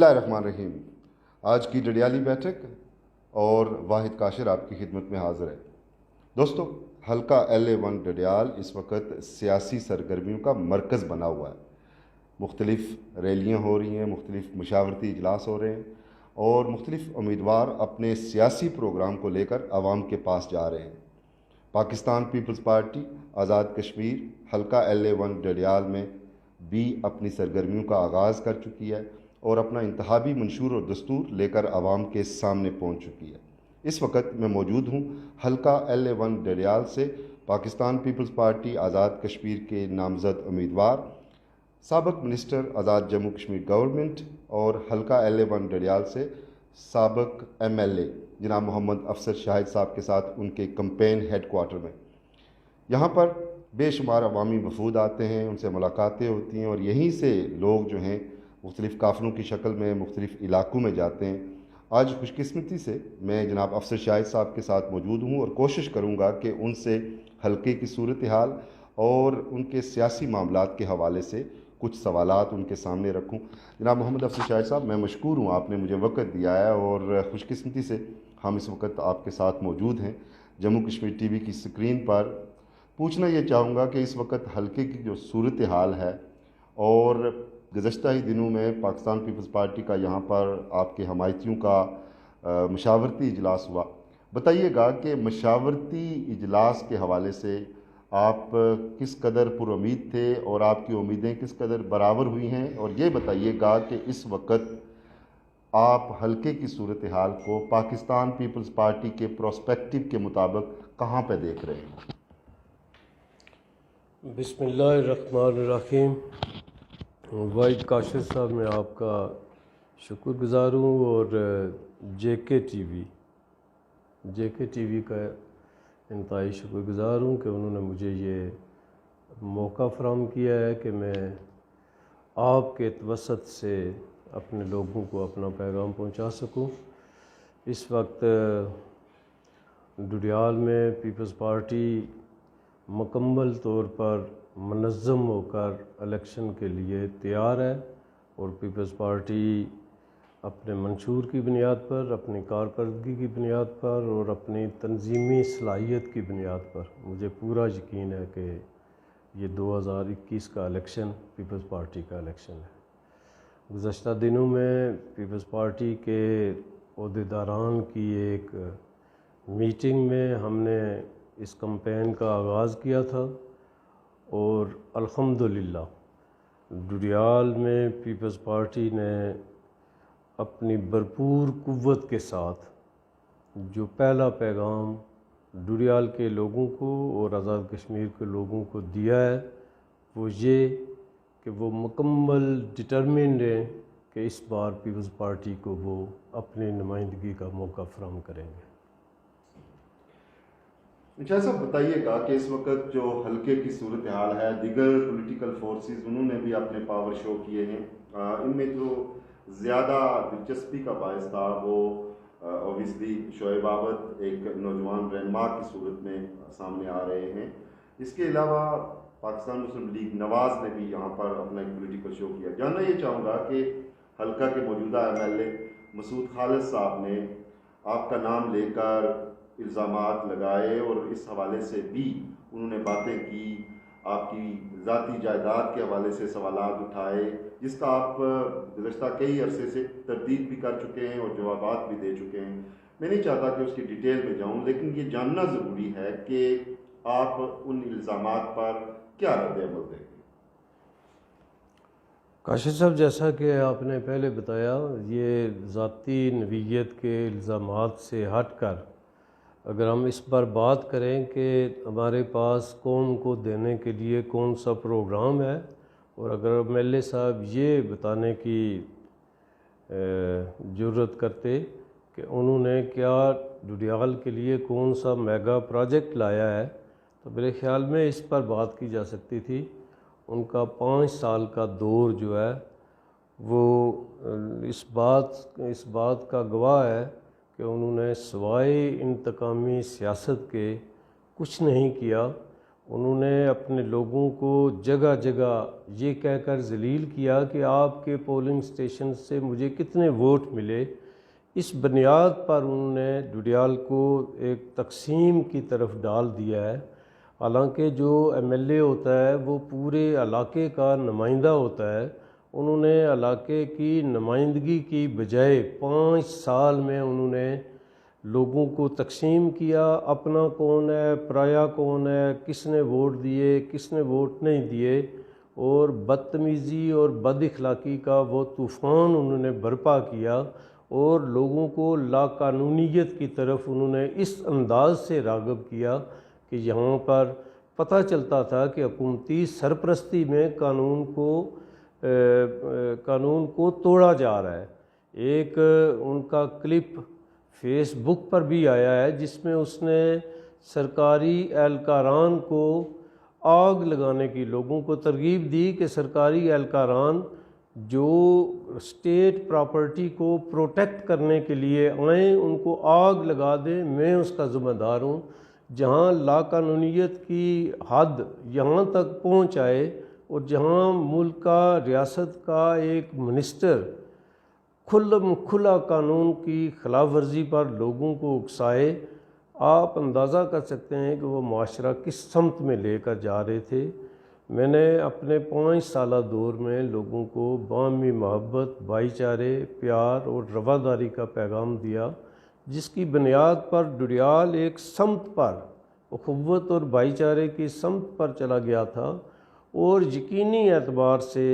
اللہ الرحمن الرحیم۔ آج کی ڈڈیالی بیٹھک اور واحد کاشر آپ کی خدمت میں حاضر ہے۔ دوستو، حلقہ LA1 ڈڈیال اس وقت سیاسی سرگرمیوں کا مرکز بنا ہوا ہے۔ مختلف ریلیاں ہو رہی ہیں، مختلف مشاورتی اجلاس ہو رہے ہیں اور مختلف امیدوار اپنے سیاسی پروگرام کو لے کر عوام کے پاس جا رہے ہیں۔ پاکستان پیپلز پارٹی آزاد کشمیر حلقہ LA1 ڈڈیال میں بھی اپنی سرگرمیوں کا آغاز کر چکی ہے اور اپنا انتخابی منشور اور دستور لے کر عوام کے سامنے پہنچ چکی ہے۔ اس وقت میں موجود ہوں حلقہ LA1 ڈڈیال سے پاکستان پیپلز پارٹی آزاد کشمیر کے نامزد امیدوار، سابق منسٹر آزاد جموں کشمیر گورنمنٹ اور حلقہ LA1 ڈڈیال سے سابق MLA جناب محمد افسر شاہد صاحب کے ساتھ ان کے کمپین ہیڈ کوارٹر میں۔ یہاں پر بے شمار عوامی وفود آتے ہیں، ان سے ملاقاتیں ہوتی ہیں اور یہیں سے لوگ جو ہیں مختلف قافلوں کی شکل میں مختلف علاقوں میں جاتے ہیں۔ آج خوش قسمتی سے میں جناب افسر شاہد صاحب کے ساتھ موجود ہوں اور کوشش کروں گا کہ ان سے حلقے کی صورتحال اور ان کے سیاسی معاملات کے حوالے سے کچھ سوالات ان کے سامنے رکھوں۔ جناب محمد افسر شاہد صاحب، میں مشکور ہوں، آپ نے مجھے وقت دیا ہے اور خوش قسمتی سے ہم اس وقت آپ کے ساتھ موجود ہیں جموں کشمیر TV کی سکرین پر۔ پوچھنا یہ چاہوں گا کہ اس وقت حلقے کی جو صورتحال ہے اور گزشتہ ہی دنوں میں پاکستان پیپلز پارٹی کا یہاں پر آپ کے حمایتیوں کا مشاورتی اجلاس ہوا، بتائیے گا کہ مشاورتی اجلاس کے حوالے سے آپ کس قدر پر امید تھے اور آپ کی امیدیں کس قدر برابر ہوئی ہیں، اور یہ بتائیے گا کہ اس وقت آپ حلقے کی صورتحال کو پاکستان پیپلز پارٹی کے پروسپیکٹو کے مطابق کہاں پہ دیکھ رہے ہیں؟ بسم اللہ الرحمن الرحیم۔ واحد کاشر صاحب، میں آپ کا شکر گزار ہوں اور JK ٹی وی کا انتہائی شکر گزار ہوں کہ انہوں نے مجھے یہ موقع فراہم کیا ہے کہ میں آپ کے توسط سے اپنے لوگوں کو اپنا پیغام پہنچا سکوں۔ اس وقت ڈڈیال میں پیپلز پارٹی مکمل طور پر منظم ہو کر الیکشن کے لیے تیار ہے اور پیپلز پارٹی اپنے منشور کی بنیاد پر، اپنی کارکردگی کی بنیاد پر اور اپنی تنظیمی صلاحیت کی بنیاد پر مجھے پورا یقین ہے کہ یہ 2021 کا الیکشن پیپلز پارٹی کا الیکشن ہے۔ گزشتہ دنوں میں پیپلز پارٹی کے عہدیداران کی ایک میٹنگ میں ہم نے اس کمپین کا آغاز کیا تھا اور الحمدللہ ڈڈیال میں پیپلز پارٹی نے اپنی بھرپور قوت کے ساتھ جو پہلا پیغام ڈڈیال کے لوگوں کو اور آزاد کشمیر کے لوگوں کو دیا ہے وہ یہ کہ وہ مکمل ڈٹرمنڈ ہیں کہ اس بار پیپلز پارٹی کو وہ اپنی نمائندگی کا موقع فراہم کریں گے۔ شاہد صاحب، بتائیے گا کہ اس وقت جو حلقے کی صورتحال ہے، دیگر پولیٹیکل فورسز انہوں نے بھی اپنے پاور شو کیے ہیں، ان میں جو زیادہ دلچسپی کا باعث تھا وہ اوبیسلی شعیب عابد ایک نوجوان رہنما کی صورت میں سامنے آ رہے ہیں۔ اس کے علاوہ پاکستان مسلم لیگ نواز نے بھی یہاں پر اپنا ایک پولیٹیکل شو کیا۔ جاننا یہ چاہوں گا کہ حلقہ کے موجودہ MLA مسعود خالد صاحب نے آپ کا نام لے کر الزامات لگائے اور اس حوالے سے بھی انہوں نے باتیں کی، آپ کی ذاتی جائیداد کے حوالے سے سوالات اٹھائے، جس کا آپ گزشتہ کئی عرصے سے تردید بھی کر چکے ہیں اور جوابات بھی دے چکے ہیں۔ میں نہیں چاہتا کہ اس کی ڈیٹیل میں جاؤں، لیکن یہ جاننا ضروری ہے کہ آپ ان الزامات پر کیا رد عمل دیں گے؟ کاشف صاحب، جیسا کہ آپ نے پہلے بتایا، یہ ذاتی نوعیت کے الزامات سے ہٹ کر اگر ہم اس پر بات کریں کہ ہمارے پاس قوم کو دینے کے لیے کون سا پروگرام ہے، اور اگر MLA صاحب یہ بتانے کی جرت کرتے کہ انہوں نے کیا ڈڈیال کے لیے کون سا میگا پروجیکٹ لایا ہے، تو میرے خیال میں اس پر بات کی جا سکتی تھی۔ ان کا 5 سال کا دور جو ہے وہ اس بات کا گواہ ہے کہ انہوں نے سوائے انتقامی سیاست کے کچھ نہیں کیا، انہوں نے اپنے لوگوں کو جگہ جگہ یہ کہہ کر ذلیل کیا کہ آپ کے پولنگ اسٹیشن سے مجھے کتنے ووٹ ملے۔ اس بنیاد پر انہوں نے ڈوڈیال کو ایک تقسیم کی طرف ڈال دیا ہے، حالانکہ جو ایم ایل اے ہوتا ہے وہ پورے علاقے کا نمائندہ ہوتا ہے۔ انہوں نے علاقے کی نمائندگی کی بجائے 5 سال میں انہوں نے لوگوں کو تقسیم کیا، اپنا کون ہے، پرایا کون ہے، کس نے ووٹ دیے، کس نے ووٹ نہیں دیے، اور بدتمیزی اور بد اخلاقی کا وہ طوفان انہوں نے برپا کیا، اور لوگوں کو لاقانونیت کی طرف انہوں نے اس انداز سے راغب کیا کہ یہاں پر پتہ چلتا تھا کہ حکومتی سرپرستی میں قانون کو توڑا جا رہا ہے۔ ایک ان کا کلپ فیس بک پر بھی آیا ہے جس میں اس نے سرکاری اہلکاران کو آگ لگانے کی لوگوں کو ترغیب دی کہ سرکاری اہلکاران جو اسٹیٹ پراپرٹی کو پروٹیکٹ کرنے کے لیے آئیں ان کو آگ لگا دیں، میں اس کا ذمہ دار ہوں۔ جہاں لاقانونیت کی حد یہاں تک پہنچ آئے اور جہاں ملک کا ریاست کا ایک منسٹر کھلا قانون کی خلاف ورزی پر لوگوں کو اکسائے، آپ اندازہ کر سکتے ہیں کہ وہ معاشرہ کس سمت میں لے کر جا رہے تھے۔ میں نے اپنے 5 سالہ دور میں لوگوں کو باہمی محبت، بھائی چارے، پیار اور رواداری کا پیغام دیا، جس کی بنیاد پر ڈوڈیال ایک سمت پر، اخوت اور بھائی چارے کی سمت پر چلا گیا تھا، اور یقینی اعتبار سے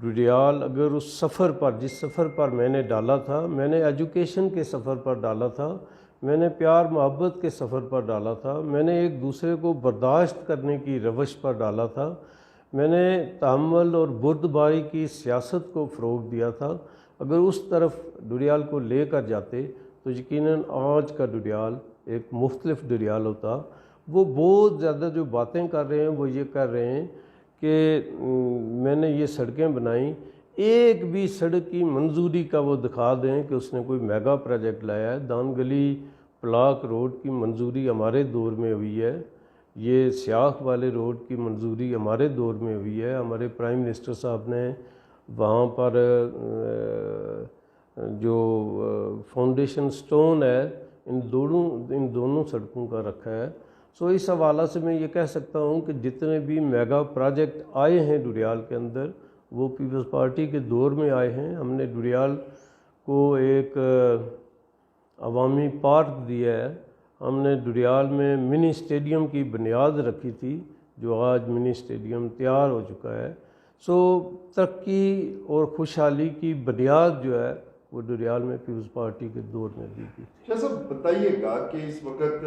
ڈوڈیال اگر اس سفر پر، جس سفر پر میں نے ڈالا تھا، میں نے ایجوکیشن کے سفر پر ڈالا تھا، میں نے پیار محبت کے سفر پر ڈالا تھا، میں نے ایک دوسرے کو برداشت کرنے کی روش پر ڈالا تھا، میں نے تحمل اور بردباری کی سیاست کو فروغ دیا تھا، اگر اس طرف ڈوڈیال کو لے کر جاتے تو یقیناً آج کا ڈوڈیال ایک مختلف ڈوڈیال ہوتا۔ وہ بہت زیادہ جو باتیں کر رہے ہیں وہ یہ کر رہے ہیں کہ میں نے یہ سڑکیں بنائیں، ایک بھی سڑک کی منظوری کا وہ دکھا دیں کہ اس نے کوئی میگا پروجیکٹ لایا ہے۔ دان گلی پلاک روڈ کی منظوری ہمارے دور میں ہوئی ہے، یہ سیاخ والے روڈ کی منظوری ہمارے دور میں ہوئی ہے، ہمارے پرائم منسٹر صاحب نے وہاں پر جو فاؤنڈیشن سٹون ہے ان دونوں سڑکوں کا رکھا ہے۔ سو اس حوالہ سے میں یہ کہہ سکتا ہوں کہ جتنے بھی میگا پروجیکٹ آئے ہیں ڈوڈیال کے اندر وہ پیپلز پارٹی کے دور میں آئے ہیں۔ ہم نے ڈوڈیال کو ایک عوامی پارک دیا ہے، ہم نے ڈوڈیال میں منی اسٹیڈیم کی بنیاد رکھی تھی جو آج منی اسٹیڈیم تیار ہو چکا ہے۔ سو ترقی اور خوشحالی کی بنیاد جو ہے وہ ڈوڈیال میں پیپلز پارٹی کے دور میں دی گئی تھی۔ شاہ صاحب بتائیے گا کہ اس وقت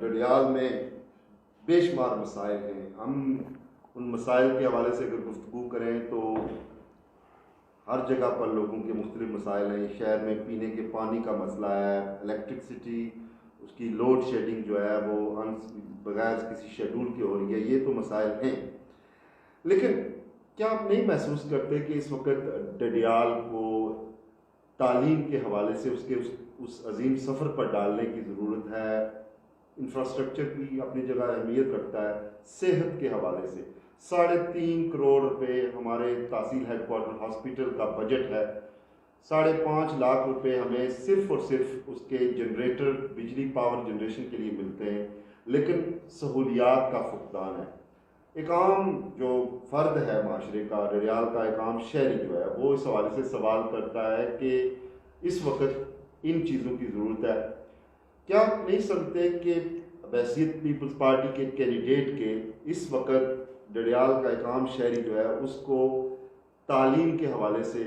ڈوڈیال میں بے شمار مسائل ہیں، ہم ان مسائل کے حوالے سے اگر گفتگو کریں تو ہر جگہ پر لوگوں کے مختلف مسائل ہیں۔ شہر میں پینے کے پانی کا مسئلہ ہے، الیکٹرکسٹی، اس کی لوڈ شیڈنگ جو ہے وہ بغیر کسی شیڈول کے ہو رہی ہے، یہ تو مسائل ہیں۔ لیکن کیا آپ نہیں محسوس کرتے کہ اس وقت ڈوڈیال کو تعلیم کے حوالے سے اس عظیم سفر پر ڈالنے کی ضرورت ہے؟ انفراسٹرکچر کی اپنی جگہ اہمیت رکھتا ہے، صحت کے حوالے سے 3.5 کروڑ روپے ہمارے تحصیل ہیڈ کوارٹر ہاسپٹل کا بجٹ ہے، 5.5 لاکھ روپے ہمیں صرف اور صرف اس کے جنریٹر بجلی پاور جنریشن کے لیے ملتے ہیں، لیکن سہولیات کا فقدان ہے۔ ایک عام جو فرد ہے معاشرے کا، ڈوڈیال کا ایک عام شہری جو ہے وہ اس حوالے سے سوال کرتا ہے کہ اس وقت ان چیزوں کی ضرورت ہے۔ کیا آپ نہیں سمجھتے کہ بحیثیت پیپلز پارٹی کے کینڈیڈیٹ کے اس وقت ڈوڈیال کا ایک عام شہری جو ہے اس کو تعلیم کے حوالے سے،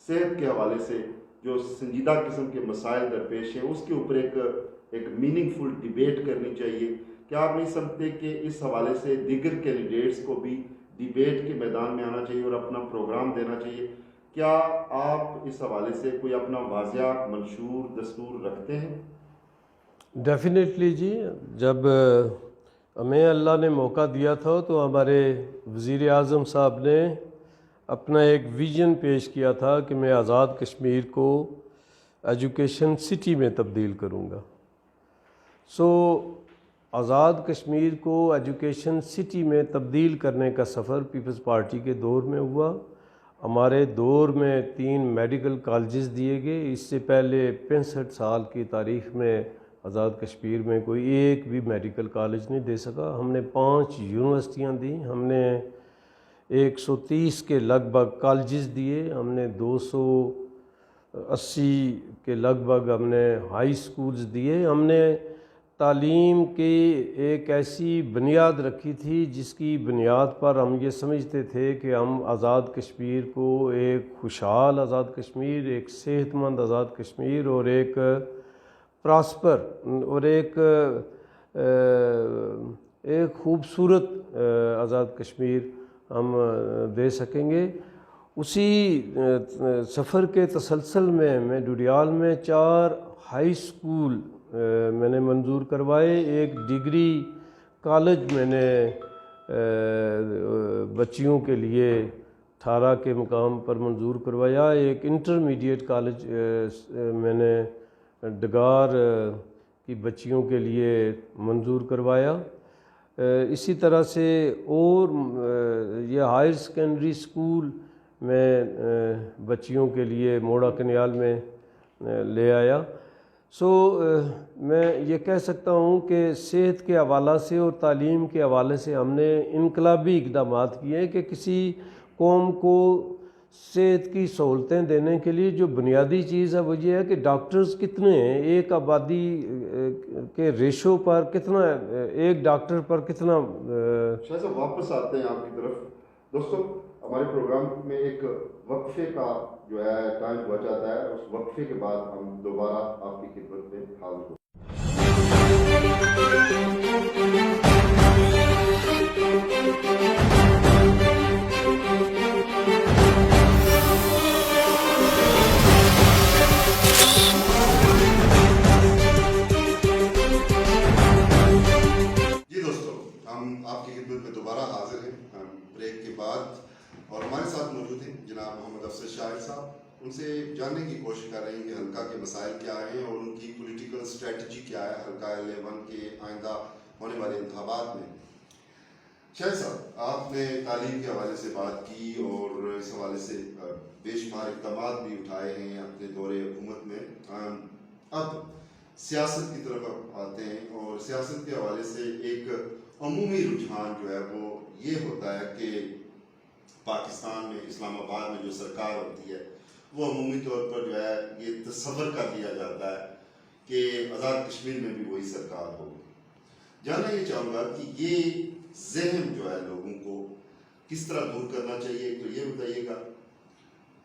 صحت کے حوالے سے جو سنجیدہ قسم کے مسائل درپیش ہیں اس کے اوپر ایک میننگ فل ڈیبیٹ کرنی چاہیے؟ کیا آپ نہیں سمجھتے کہ اس حوالے سے دیگر کینڈیڈیٹس کو بھی ڈیبیٹ کے میدان میں آنا چاہیے اور اپنا پروگرام دینا چاہیے؟ کیا آپ اس حوالے سے کوئی اپنا واضح منشور دستور رکھتے ہیں؟ ڈیفینیٹلی جی، جب ہمیں اللہ نے موقع دیا تھا تو ہمارے وزیر اعظم صاحب نے اپنا ایک ویژن پیش کیا تھا کہ میں آزاد کشمیر کو ایجوکیشن سٹی میں تبدیل کروں گا۔ سو آزاد کشمیر کو ایجوکیشن سٹی میں تبدیل کرنے کا سفر پیپلز پارٹی کے دور میں ہوا. ہمارے دور میں 3 میڈیکل کالجز دیے گئے. اس سے پہلے 65 سال کی تاریخ میں آزاد کشمیر میں کوئی ایک بھی میڈیکل کالج نہیں دے سکا. ہم نے 5 یونیورسٹیاں دیں. ہم نے 130 کے لگ بھگ کالجز دیے. ہم نے 280 کے لگ بھگ ہم نے ہائی سکولز دیے. ہم نے تعلیم کی ایک ایسی بنیاد رکھی تھی جس کی بنیاد پر ہم یہ سمجھتے تھے کہ ہم آزاد کشمیر کو ایک خوشحال آزاد کشمیر، ایک صحت مند آزاد کشمیر اور ایک پراسپر اور ایک خوبصورت آزاد کشمیر ہم دے سکیں گے. اسی سفر کے تسلسل میں ڈوڈیال میں 4 ہائی سکول میں نے منظور کروائے. ایک ڈگری کالج میں نے بچیوں کے لیے 18 کے مقام پر منظور کروایا. ایک انٹرمیڈیٹ کالج میں نے ڈگار کی بچیوں کے لیے منظور کروایا. اسی طرح سے اور یہ ہائر سیکنڈری اسکول میں بچیوں کے لیے موڑا کنیال میں لے آیا. میں یہ کہہ سکتا ہوں کہ صحت کے حوالہ سے اور تعلیم کے حوالے سے ہم نے انقلابی اقدامات کیے کہ کسی قوم کو صحت کی سہولتیں دینے کے لیے جو بنیادی چیز ہے وہ یہ ہے کہ ڈاکٹرز کتنے ہیں، ایک آبادی کے ریشو پر کتنا، ایک ڈاکٹر پر کتنا. شاید صاحب واپس آتے ہیں آپ کی طرف. دوستوں، ہمارے پروگرام میں ایک وقفے کا جو ہے ٹائم ہوا جاتا ہے. اس وقفے کے بعد ہم دوبارہ آپ کی خدمت میں حاضر ہوں. جی دوستوں، ہم آپ کی خدمت میں دوبارہ حاضر ہیں بریک کے بعد، اور ہمارے ساتھ موجود ہیں جناب محمد افضل شاعر صاحب. ان سے جاننے کی کوشش کر رہے ہیں کہ حلقہ کے مسائل کیا ہیں اور ان کی پولیٹیکل اسٹریٹجی کیا ہے حلقہ LA1 کے آئندہ ہونے والے انتخابات میں. شاہد صاحب، آپ نے تعلیم کے حوالے سے بات کی اور اس حوالے سے بے شمار اقدامات بھی اٹھائے ہیں اپنے دور حکومت میں. اب سیاست کی طرف آتے ہیں اور سیاست کے حوالے سے ایک عمومی رجحان جو ہے وہ یہ ہوتا ہے کہ پاکستان میں اسلام آباد میں جو سرکار ہوتی ہے وہ عمومی طور پر جو ہے یہ تصور کر لیا جاتا ہے کہ آزاد کشمیر میں بھی وہی سرکار ہوگی. جاننا یہ چاہوں گا کہ یہ ذہن جو ہے لوگوں کو کس طرح دور کرنا چاہیے، تو یہ بتائیے گا.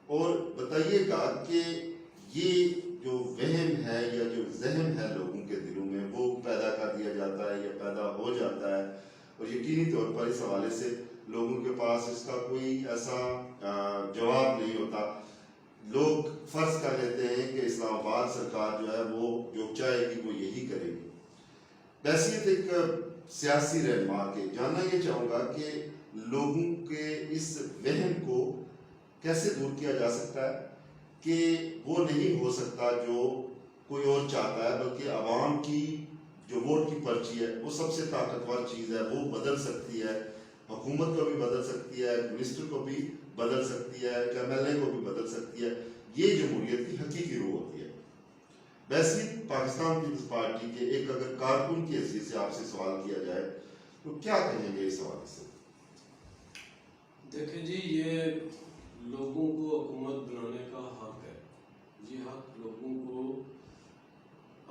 اور بتائیے گا کہ یہ جو وہم ہے یا جو ذہن ہے لوگوں کے دلوں میں وہ پیدا کر دیا جاتا ہے یا پیدا ہو جاتا ہے، اور یقینی طور پر اس حوالے سے لوگوں کے پاس اس کا کوئی ایسا جواب نہیں ہوتا. لوگ فرض کر لیتے ہیں کہ اسلام آباد سرکار جو ہے وہ جو چاہے گی وہ یہی کرے گی. بحیثیت ایک سیاسی رہنما کے جاننا یہ چاہوں گا کہ لوگوں کے اس وہم کو کیسے دور کیا جا سکتا ہے کہ وہ نہیں ہو سکتا جو کوئی اور چاہتا ہے، بلکہ عوام کی جو ووٹ کی پرچی ہے وہ سب سے طاقتور چیز ہے. وہ بدل سکتی ہے، حکومت کو بھی بدل سکتی ہے، منسٹر کو بھی بدل سکتی ہے، MLA کو بھی بدل سکتی ہے. یہ جمہوریت کی حقیقی روح ہوتی ہے. بحیثیت پاکستان پیپلز پارٹی کے ایک اگر کارکن کی حیثیت سے آپ سے سوال کیا جائے تو کیا کہیں گے اس حوالے سے؟ دیکھیں جی، یہ لوگوں کو حکومت بنانے کا حق ہے. یہ حق لوگوں کو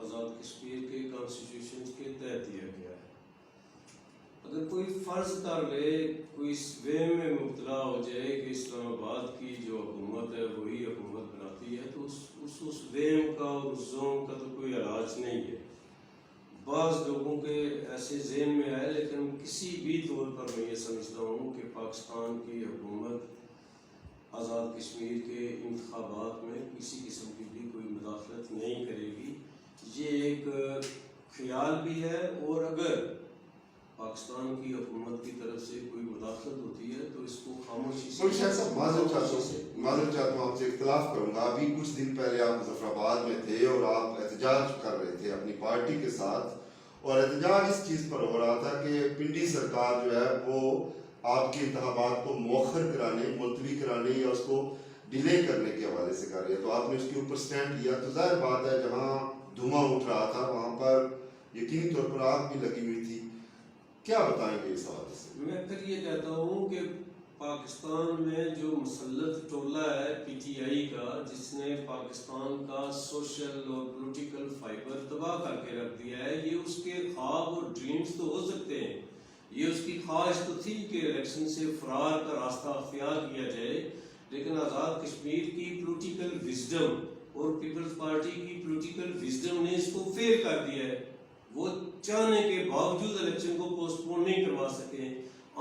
آزاد کشمیر کے کانسٹیٹیوشن کے تحت دیا گیا ہے. اگر کوئی فرض کر لے، کوئی اس وہم میں مبتلا ہو جائے کہ اسلام آباد کی جو حکومت ہے وہی حکومت بناتی ہے، تو اس وہم کا اور اس ذہن کا تو کوئی علاج نہیں ہے. بعض لوگوں کے ایسے ذہن میں آئے، لیکن کسی بھی طور پر میں یہ سمجھتا ہوں کہ پاکستان کی حکومت آزاد کشمیر کے انتخابات میں کسی قسم کی بھی کوئی مداخلت نہیں کرے گی. یہ ایک خیال بھی ہے، اور اگر پاکستان کی حکومت کی طرف سے کوئی مداخلت ہوتی ہے تو اس کو خاموشی سے. شاید صاحب معذرت چاہتا ہوں، آپ سے اختلاف کروں گا. ابھی کچھ دن پہلے آپ مظفر آباد میں تھے اور آپ احتجاج کر رہے تھے اپنی پارٹی کے ساتھ، اور احتجاج اس چیز پر ہو رہا تھا کہ پنڈی سرکار جو ہے وہ آپ کے انتخابات کو مؤخر کرانے، ملتوی کرانے یا اس کو ڈیلے کرنے کے حوالے سے کر رہی ہے. تو آپ نے اس کے اوپر سٹینڈ لیا. تو ظاہر بات ہے جہاں دھواں اٹھ رہا تھا وہاں پر یقینی طور پر آگ بھی لگی ہوئی تھی. کیا بتائیں گے اس حوالے سے؟ میں پھر یہ کہتا ہوں کہ پاکستان میں جو مسلط ٹولہ ہے پی ٹی آئی کا، جس نے پاکستان کا سوشل اور پولیٹیکل فائبر تباہ کر کے رکھ دیا ہے، یہ اس کے خواب اور ڈریمز تو ہو سکتے ہیں، یہ اس کی خواہش تو تھی کہ الیکشن سے فرار کا راستہ اختیار کیا جائے، لیکن آزاد کشمیر کی پولیٹیکل وزڈم اور پیپلز پارٹی کی پولیٹیکل وزڈم نے اس کو فیل کر دیا ہے. وہ چاہنے کے باوجود الیکشن کو پوسٹ پون نہیں کروا سکے.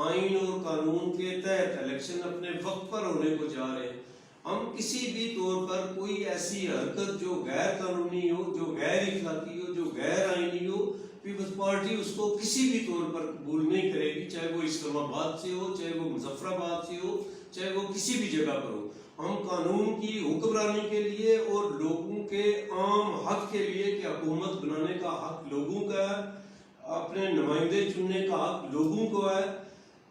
آئین اور قانون کے تحت الیکشن اپنے وقت پر ہونے کو جا رہے ہیں. ہم کسی بھی طور پر کوئی ایسی حرکت جو غیر قانونی ہو، جو غیر اخلاقی ہو، جو غیر آئینی ہو، پیپلز پارٹی اس کو کسی بھی طور پر قبول نہیں کرے گی، چاہے وہ اسلام آباد سے ہو، چاہے وہ مظفر آباد سے ہو، چاہے وہ کسی بھی جگہ پر ہو. ہم قانون کی حکمرانی کے لیے اور لوگوں کے عام حق کے لیے کہ حکومت بنانے کا حق لوگوں کا ہے، اپنے نمائندے چننے کا حق لوگوں کو ہے.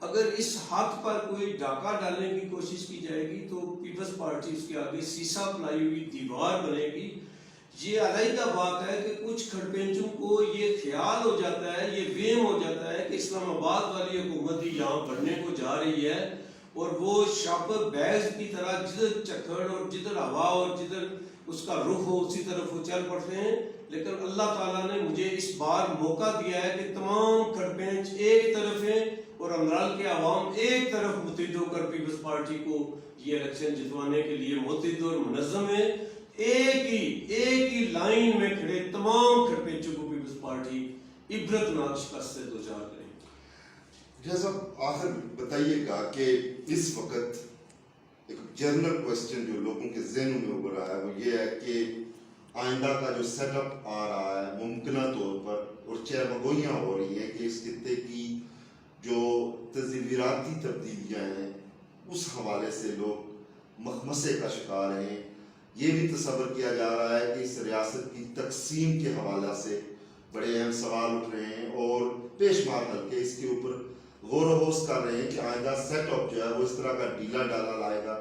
اگر اس حق پر کوئی ڈاکہ ڈالنے کی کوشش کی جائے گی تو پیپلز پارٹی اس کے آگے سیسا پلائی ہوئی دیوار بنے گی. یہ علیحدہ بات ہے کہ کچھ کھڑپینچوں کو یہ خیال ہو جاتا ہے، یہ وہم ہو جاتا ہے کہ اسلام آباد والی حکومت ہی یہاں بڑھنے کو جا رہی ہے، اور وہ شاپر بیز کی طرح جدھر چکھڑ اور جدھر ہوا اور جدھر اس کا رخ ہو اسی طرف وہ چل پڑتے ہیں. لیکن اللہ تعالیٰ نے مجھے اس بار موقع دیا ہے کہ تمام کھڑپینچ ایک طرف ہیں اور امرال کے عوام ایک طرف متحد ہو کر پیپلز پارٹی کو یہ الیکشن جتوانے کے لیے متحد اور منظم ہے. ایک ہی لائن میں کھڑے تمام کھڑپینچوں کو پیپلز پارٹی عبرتناک شکست سے دوچار کرے. جیسا آخر بتائیے گا کہ اس وقت ایک جنرل کوسچن جو لوگوں کے ذہنوں میں ابھر رہا ہے وہ یہ ہے کہ آئندہ کا جو سیٹ اپ آ رہا ہے ممکنہ طور پر، اور چہرمگوئیاں ہو رہی ہیں کہ اس خطے کی جو تصویراتی تبدیلیاں ہیں اس حوالے سے لوگ مخمصے کا شکار ہیں. یہ بھی تصور کیا جا رہا ہے کہ اس ریاست کی تقسیم کے حوالے سے بڑے اہم سوال اٹھ رہے ہیں اور پیش مار کر کے اس کے اوپر غور و خوض کر رہے ہیں کہ آئندہ سیٹ اپ جو ہے وہ اس طرح کا ڈیلا ڈالا لائے گا.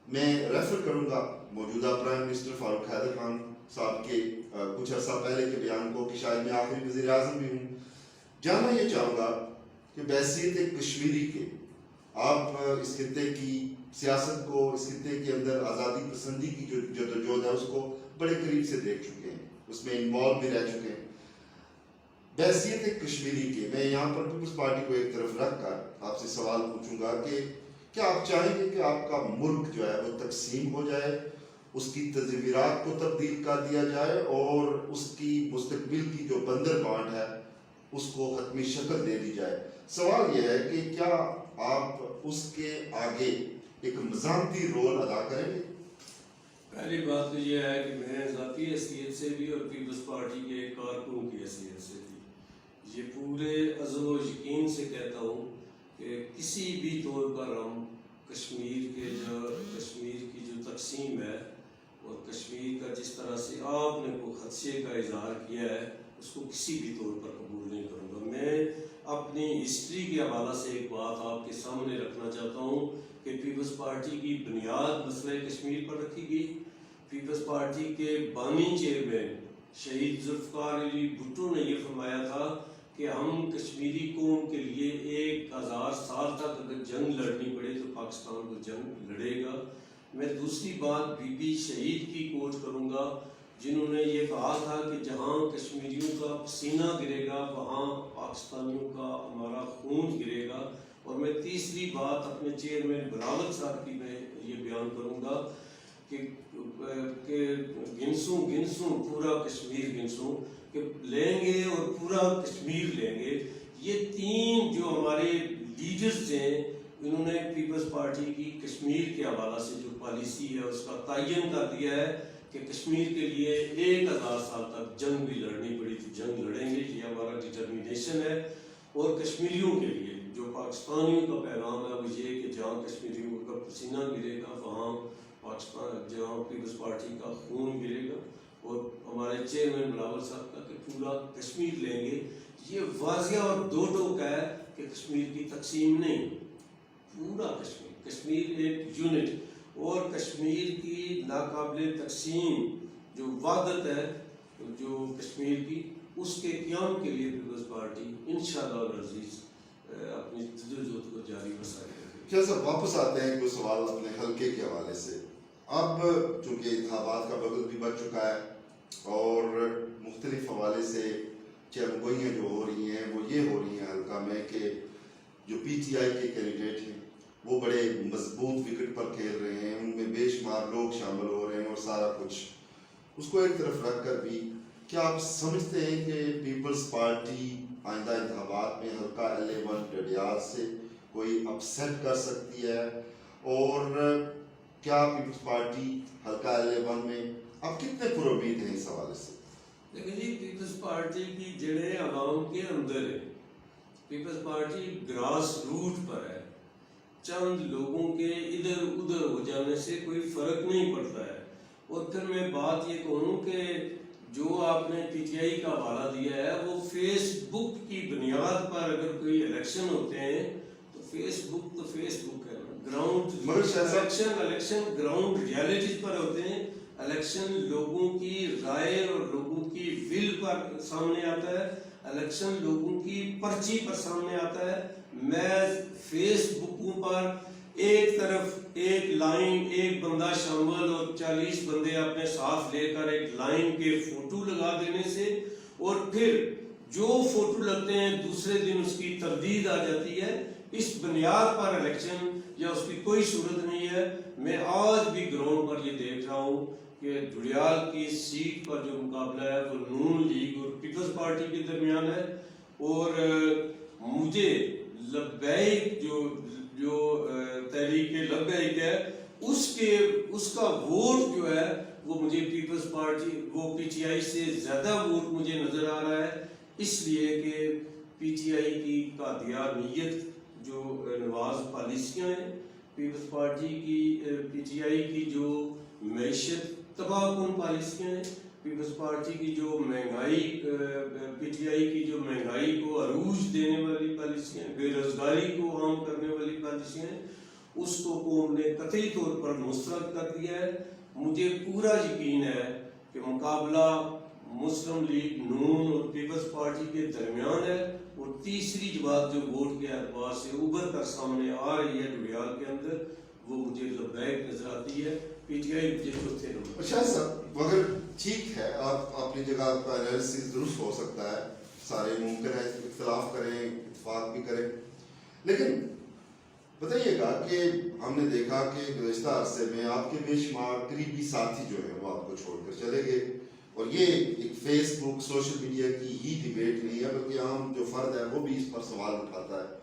میں ریفر کروں گا موجودہ پرائم منسٹر فاروق حیدر خان صاحب کے کچھ عرصہ پہلے کے بیان کو کہ شاید میں آخری وزیر اعظم بھی ہوں. جاننا یہ چاہوں گا کہ بحیثیت ایک کشمیری کے آپ اس خطے کی سیاست کو، اس خطے کے اندر آزادی پسندی کی جو جدوجہد ہے اس کو بڑے قریب سے دیکھ چکے ہیں، اس میں انوالو بھی رہ چکے ہیں. بحیثیت ایک کشمیری کے میں یہاں پر پیپلز پارٹی کو ایک طرف رکھ کر آپ سے سوال پوچھوں گا کہ کیا آپ چاہیں گے کہ آپ کا ملک جو ہے وہ تقسیم ہو جائے، اس کی تصویرات کو تبدیل کر دیا جائے اور اس کی مستقبل کی جو بندر بانٹ ہے اس کو حتمی شکل دے دی جائے؟ سوال یہ ہے کہ کیا آپ اس کے آگے ایک مزاحمتی رول ادا کریں گے؟ پہلی بات تو یہ ہے کہ میں ذاتی حیثیت سے بھی اور پیپلز پارٹی کے کارکن کی حیثیت سے بھی یہ پورے عزم و یقین سے کہتا ہوں کہ کسی بھی طور پر ہم کشمیر کی جو تقسیم ہے اور کشمیر کا جس طرح سے آپ نے کو خدشے کا اظہار کیا ہے اس کو کسی بھی طور پر قبول نہیں کروں گا. میں اپنی ہسٹری کے حوالے سے ایک بات آپ کے سامنے رکھنا چاہتا ہوں کہ پیپلز پارٹی کی بنیاد مسئلہ کشمیر پر رکھی گئی. پیپلز پارٹی کے بانی چیئرمین شہید ذوالفقار علی بھٹو نے یہ فرمایا تھا کہ ہم کشمیری قوم کے لیے 1000 سال تک اگر جنگ لڑنی پڑے تو پاکستان کو جنگ لڑے گا. میں دوسری بات بی بی شہید کی کوٹ کروں گا جنہوں نے یہ کہا تھا کہ جہاں کشمیریوں کا پسینہ گرے گا وہاں پاکستانیوں کا ہمارا خون گرے گا. اور میں تیسری بات اپنے چیئرمین بلاول صاحب کی میں یہ بیان کروں گا کہ گنسوں پورا کشمیر گنسوں کہ لیں گے اور پورا کشمیر لیں گے. یہ تین جو ہمارے لیڈرز ہیں انہوں نے پیپلز پارٹی کی کشمیر کے حوالے سے جو پالیسی ہے اس کا تعین کر دیا ہے کہ کشمیر کے لیے 1000 سال تک جنگ بھی لڑنی پڑی تو جنگ لڑیں گے. یہ ہمارا ڈٹرمینیشن ہے. اور کشمیریوں کے لیے جو پاکستانیوں کا پیغام ہے وہ یہ کہ جہاں کشمیریوں کا پسینہ گرے گا وہاں پاکستان، جہاں پیپلز پارٹی کا خون گرے گا اور ہمارے چیئرمین بلاول صاحب کا کہ پورا کشمیر لیں گے، یہ واضح اور دو ٹوک ہے کہ کشمیر کی تقسیم نہیں، پورا کشمیر ایک یونٹ، اور کشمیر کی ناقابل تقسیم جو وحدت ہے جو کشمیر کی، اس کے قیام کے لیے پیپلز پارٹی انشاءاللہ العزیز اپنی جدوجہد کو جاری رکھے گی۔ کیا سر واپس آتے ہیں کوئی سوال اپنے حلقے کے حوالے سے؟ اب چونکہ انتخابات کا وقت بھی بچ چکا ہے اور مختلف حوالے سے چرگوئیاں جو ہو رہی ہیں وہ یہ ہو رہی ہیں حلقہ میں کہ جو پی ٹی آئی کے کینڈیڈیٹ ہیں وہ بڑے مضبوط وکٹ پر کھیل رہے ہیں، ان میں بے شمار لوگ شامل ہو رہے ہیں اور سارا کچھ اس کو ایک طرف رکھ کر بھی کیا آپ سمجھتے ہیں کہ پیپلز پارٹی آئندہ انتخابات میں حلقہ LA1 ڈڈیال سے کوئی اپسیٹ کر سکتی ہے؟ اور کیا پیپلز پارٹی حلقہ LA1 میں اب کتنے پر امید ہیں اس حوالے سے؟ لیکن جی پیپلز پارٹی کی جڑیں عوام کے اندر ہے، پیپلز پارٹی گراس روٹ پر ہے، چند لوگوں کے ادھر ادھر ہو جانے سے کوئی فرق نہیں پڑتا ہے۔ اور پھر میں بات یہ کہوں کہ جو آپ نے پی ٹی آئی کا حوالہ دیا ہے وہ فیس بک کی بنیاد پر اگر کوئی الیکشن ہوتے ہیں تو فیس بک ہے نا، گراؤنڈ الیکشن گراؤنڈ ریالٹیز پر ہوتے ہیں، الیکشن لوگوں کی رائے اور لوگوں کی ول پر سامنے آتا ہے، الیکشن لوگوں کی پرچی پر سامنے آتا ہے۔ میں فیس بکوں پر ایک طرف ایک لائن ایک بندہ شامل اور 40 بندے اپنے ساتھ لے کر ایک لائن کے فوٹو لگا دینے سے اور پھر جو فوٹو لگتے ہیں دوسرے دن اس کی تردید آ جاتی ہے، اس بنیاد پر الیکشن یا اس کی کوئی صورت نہیں ہے۔ میں آج بھی گراؤنڈ پر یہ دیکھ رہا ہوں کہ ڈڈیال کی سیٹ پر جو مقابلہ ہے وہ نون لیگ اور پیپلز پارٹی کے درمیان ہے، اور مجھے لبیک جو تحریک لبیک ہے اس کا ووٹ جو ہے وہ مجھے پیپلز پارٹی وہ پی ٹی آئی سے زیادہ ووٹ مجھے نظر آ رہا ہے، اس لیے کہ پی ٹی آئی کی قادیانیت جو نواز پالیسیاں ہیں، پیپلز پارٹی کی پی ٹی آئی کی جو معیشت تباہ کن پالیسیاں ہیں، پیپلز پارٹی کی جو مہنگائی پی ٹی آئی کی جو مہنگائی کو عروج دینے والی پالیسیاں، بے روزگاری کو عام کرنے والی پالیسیاں ہیں، اس کو قوم نے قطعی طور پر مسترد کر دیا ہے۔ مجھے پورا یقین ہے کہ مقابلہ مسلم لیگ نون اور پیپلز پارٹی کے درمیان ہے، اور تیسری بات جو ووٹ کے اعتبار سے ابھر کر سامنے آ رہی ہے ڈڈیال کے اندر وہ مجھے لبیک نظر آتی ہے، پی ٹی آئی مجھے چوتھے نمبر۔ اچھا صاحب، مگر ٹھیک ہے آپ اپنی جگہ کا انالیسس درست ہو سکتا ہے، سارے ممکن ہے اختلاف کریں اتفاق بھی کریں، لیکن بتائیے گا کہ ہم نے دیکھا کہ گزشتہ عرصے میں آپ کے بے شمار قریبی ساتھی جو ہیں وہ آپ کو چھوڑ کر چلے گئے، اور یہ ایک فیس بک سوشل میڈیا کی ہی ڈیبیٹ نہیں ہے بلکہ عام جو فرد ہے وہ بھی اس پر سوال اٹھاتا ہے،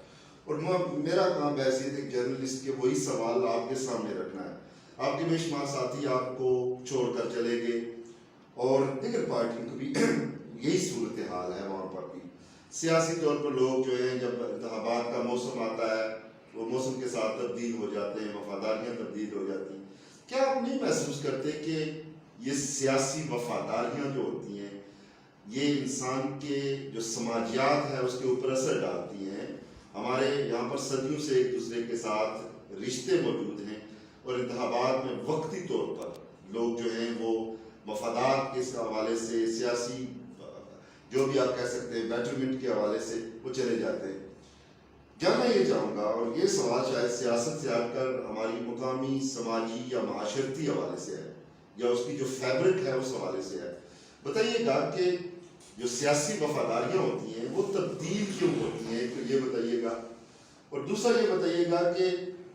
اور میرا کام بحیثیت ایک جرنلسٹ کے وہی سوال آپ کے سامنے رکھنا ہے۔ آپ کے بے شمار ساتھی آپ کو چھوڑ کر چلے گئے اور دیگر پارٹیوں کو بھی یہی صورتحال ہے، وہاں پر بھی سیاسی طور پر لوگ جو ہیں جب انتخابات کا موسم آتا ہے وہ موسم کے ساتھ تبدیل ہو جاتے ہیں، وفاداریاں تبدیل ہو جاتی ہیں۔ کیا آپ نہیں محسوس کرتے کہ یہ سیاسی وفاداریاں جو ہوتی ہیں یہ انسان کے جو سماجیات ہے اس کے اوپر اثر ڈالتی ہیں؟ ہمارے یہاں پر صدیوں سے ایک دوسرے کے ساتھ رشتے موجود ہیں، اور انتخابات میں وقتی طور پر لوگ جو ہیں وہ مفادات کے حوالے سے سیاسی جو بھی آپ کہہ سکتے ہیں بیٹرمنٹ کے حوالے سے وہ چلے جاتے ہیں۔ جاننا یہ چاہوں گا، اور یہ سوال شاید سیاست سے ہٹ کر ہماری مقامی سماجی یا معاشرتی حوالے سے ہے یا اس کی جو فیبرک ہے اس حوالے سے ہے، بتائیے گا کہ جو سیاسی وفاداریاں ہوتی ہیں وہ تبدیل کیوں ہوتی ہیں، تو یہ بتائیے گا۔ اور دوسرا یہ بتائیے گا کہ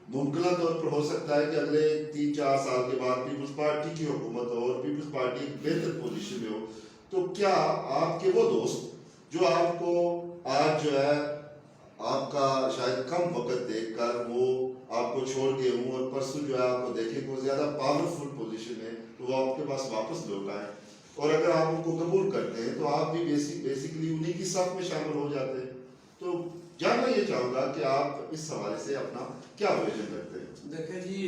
ممکنہ طور پر ہو سکتا ہے کہ اگلے 3-4 سال کے بعد پیپلز پارٹی کی حکومت ہو اور پیپلز پارٹی ایک بہتر پوزیشن میں ہو، تو کیا آپ کے وہ دوست جو آپ کو آج جو ہے آپ کا شاید کم وقت دیکھ کر وہ آپ کو چھوڑ گئے ہوں اور پرسوں جو ہے آپ کو دیکھیں کہ وہ زیادہ پاورفل پوزیشن ہے تو وہ آپ کے پاس واپس لوٹ آئیں، اور اگر آپ ان کو قبول کرتے ہیں تو آپ بھی بیسیکلی انہی کی صف میں شامل ہو جاتے ہیں؟ تو جاننا یہ چاہوں گا کہ آپ اس حوالے سے اپنا کیا ویژن رکھتے ہیں؟ دیکھیں جی،